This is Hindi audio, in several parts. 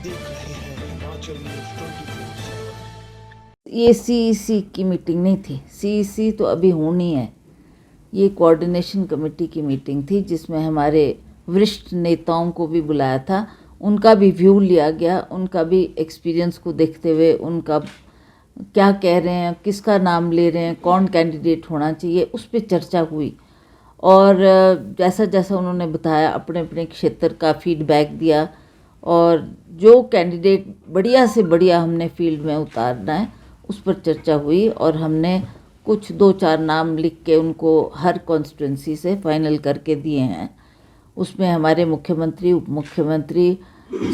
देख रहे हैं हिमाचल न्यूज 24/7। ये सीईसी की मीटिंग नहीं थी। सीईसी तो अभी होनी है। ये कोऑर्डिनेशन कमेटी की मीटिंग थी जिसमें हमारे वरिष्ठ नेताओं को भी बुलाया था। उनका भी व्यू लिया गया, उनका भी एक्सपीरियंस को देखते हुए उनका क्या कह रहे हैं, किसका नाम ले रहे हैं, कौन कैंडिडेट होना चाहिए, उस पर चर्चा हुई। और जैसा जैसा उन्होंने बताया, अपने अपने क्षेत्र का फीडबैक दिया और जो कैंडिडेट बढ़िया से बढ़िया हमने फील्ड में उतारना है उस पर चर्चा हुई। और हमने कुछ 2-4 नाम लिख के उनको हर कॉन्स्टिट्यूंसी से फाइनल करके दिए हैं। उसमें हमारे मुख्यमंत्री, उप मुख्यमंत्री,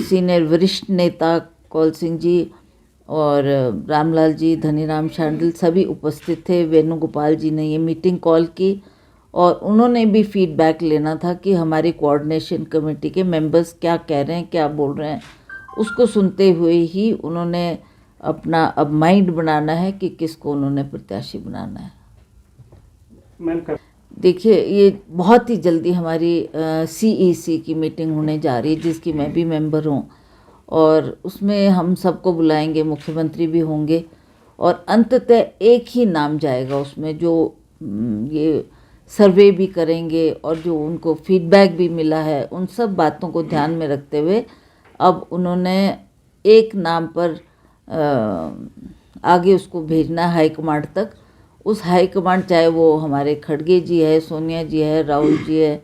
सीनियर वरिष्ठ नेता कौल सिंह जी और रामलाल जी, धनीराम शांडिल सभी उपस्थित थे। वेणुगोपाल जी ने ये मीटिंग कॉल की और उन्होंने भी फीडबैक लेना था कि हमारी कोऑर्डिनेशन कमेटी के मेंबर्स क्या कह रहे हैं, क्या बोल रहे हैं। उसको सुनते हुए ही उन्होंने अपना अब माइंड बनाना है कि किसको उन्होंने प्रत्याशी बनाना है। देखिए, ये बहुत ही जल्दी हमारी सीईसी की मीटिंग होने जा रही है जिसकी मैं भी मेंबर हूँ और उसमें हम सबको बुलाएंगे, मुख्यमंत्री भी होंगे और अंततः एक ही नाम जाएगा उसमें, जो ये सर्वे भी करेंगे और जो उनको फीडबैक भी मिला है उन सब बातों को ध्यान में रखते हुए अब उन्होंने एक नाम पर आगे उसको भेजना हाई कमांड तक। उस हाई कमांड, चाहे वो हमारे खड़गे जी है, सोनिया जी है, राहुल जी है,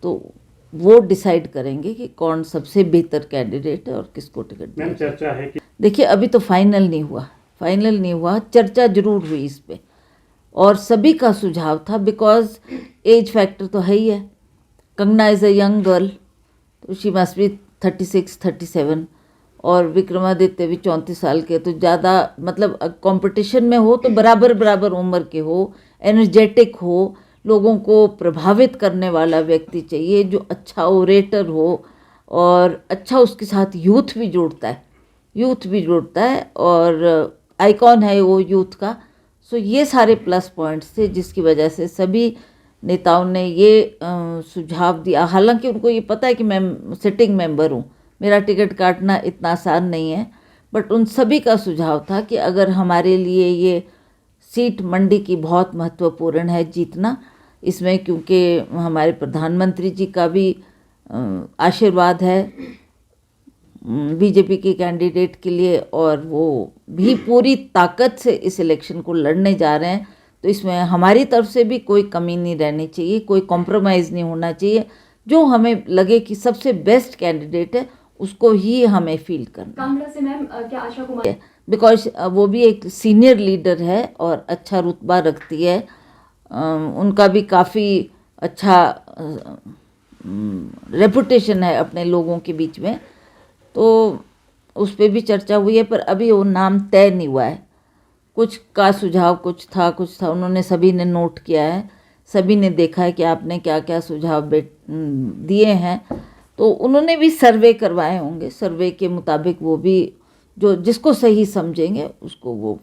तो वो डिसाइड करेंगे कि कौन सबसे बेहतर कैंडिडेट है और किसको टिकट मैम चर्चा है कि देखिए अभी तो फाइनल नहीं हुआ, चर्चा जरूर हुई इस पे और सभी का सुझाव था। बिकॉज एज फैक्टर तो है ही है। Kangana is a young girl, तो शी मस्ट बी 36-37 और विक्रमादित्य भी 34 साल के, तो ज़्यादा मतलब कंपटीशन में हो तो बराबर उम्र के हो, एनर्जेटिक हो, लोगों को प्रभावित करने वाला व्यक्ति चाहिए जो अच्छा ओरेटर हो और अच्छा उसके साथ यूथ भी जुड़ता है और आइकॉन है वो यूथ का। सो ये सारे प्लस पॉइंट्स थे जिसकी वजह से सभी नेताओं ने ये सुझाव दिया। हालांकि उनको ये पता है कि मैं सिटिंग मेंबर हूँ, मेरा टिकट काटना इतना आसान नहीं है, बट उन सभी का सुझाव था कि अगर हमारे लिए ये सीट मंडी की बहुत महत्वपूर्ण है जीतना इसमें, क्योंकि हमारे प्रधानमंत्री जी का भी आशीर्वाद है बीजेपी के कैंडिडेट के लिए और वो भी पूरी ताकत से इस इलेक्शन को लड़ने जा रहे हैं। तो इसमें हमारी तरफ से भी कोई कमी नहीं रहनी चाहिए, कोई कॉम्प्रोमाइज़ नहीं होना चाहिए। जो हमें लगे कि सबसे बेस्ट कैंडिडेट है उसको ही हमें फील्ड करना। कांगड़ा से मैम क्या आशा कुमार, बिकॉज वो भी एक सीनियर लीडर है और अच्छा रुतबा रखती है, उनका भी काफ़ी अच्छा रेपुटेशन है अपने लोगों के बीच में, तो उस पर भी चर्चा हुई है। पर अभी वो नाम तय नहीं हुआ है। कुछ का सुझाव कुछ था, उन्होंने सभी ने नोट किया है, सभी ने देखा है कि आपने क्या क्या सुझाव दिए हैं, तो उन्होंने भी सर्वे करवाए होंगे। सर्वे के मुताबिक वो भी जो जिसको सही समझेंगे उसको वो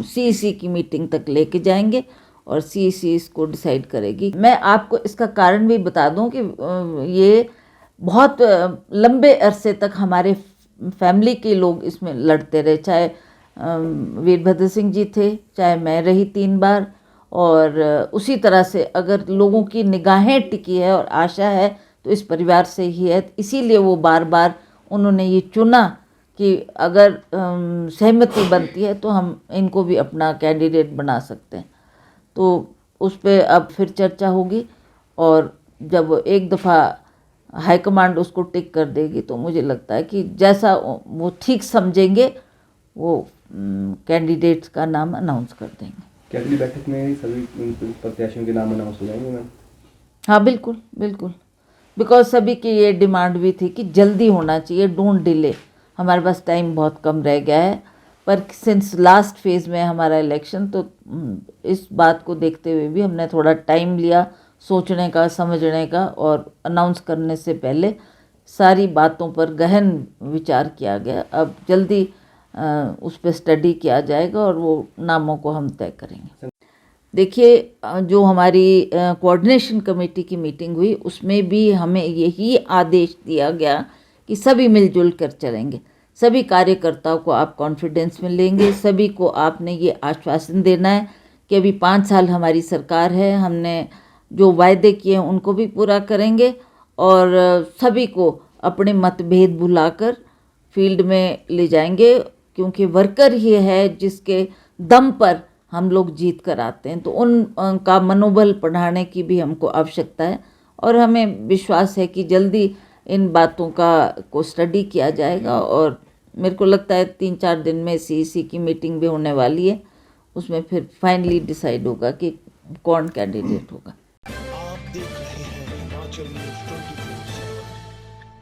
सीईसी की मीटिंग तक लेके जाएंगे और सीईसी इसको डिसाइड करेगी। मैं आपको इसका कारण भी बता दूं कि ये बहुत लंबे अरसे तक हमारे फैमिली के लोग इसमें लड़ते रहे, चाहे वीरभद्र सिंह जी थे, चाहे मैं रही 3 बार, और उसी तरह से अगर लोगों की निगाहें टिकी है और आशा है तो इस परिवार से ही है। इसीलिए वो बार बार उन्होंने ये चुना कि अगर सहमति बनती है तो हम इनको भी अपना कैंडिडेट बना सकते हैं। तो उस पर अब फिर चर्चा होगी और जब एक दफ़ा हाईकमांड उसको टिक कर देगी तो मुझे लगता है कि जैसा वो ठीक समझेंगे वो कैंडिडेट्स का नाम अनाउंस कर देंगे। क्या अगली बैठक में सभी प्रत्याशियों के नाम अनाउंस हो जाएंगे मैम? हाँ बिल्कुल, बिकॉज सभी की ये डिमांड भी थी कि जल्दी होना चाहिए, डोंट डिले। हमारे पास टाइम बहुत कम रह गया है, पर सिंस लास्ट फेज़ में हमारा इलेक्शन, तो इस बात को देखते हुए भी हमने थोड़ा टाइम लिया सोचने का, समझने का, और अनाउंस करने से पहले सारी बातों पर गहन विचार किया गया। अब जल्दी उस पर स्टडी किया जाएगा और वो नामों को हम तय करेंगे। देखिए, जो हमारी कोऑर्डिनेशन कमेटी की मीटिंग हुई उसमें भी हमें यही आदेश दिया गया कि सभी मिलजुल कर चलेंगे। सभी कार्यकर्ताओं को आप कॉन्फिडेंस में लेंगे, सभी को आपने ये आश्वासन देना है कि अभी 5 साल हमारी सरकार है, हमने जो वायदे किए हैं उनको भी पूरा करेंगे और सभी को अपने मतभेद भुलाकर फील्ड में ले जाएंगे, क्योंकि वर्कर ही है जिसके दम पर हम लोग जीत कर आते हैं। तो उनका मनोबल बढ़ाने की भी हमको आवश्यकता है और हमें विश्वास है कि जल्दी इन बातों को स्टडी किया जाएगा और मेरे को लगता है 3-4 दिन में सीईसी की मीटिंग भी होने वाली है, उसमें फिर फाइनली डिसाइड होगा कि कौन कैंडिडेट होगा। आप देख रहे हैं हिमाचल न्यूज।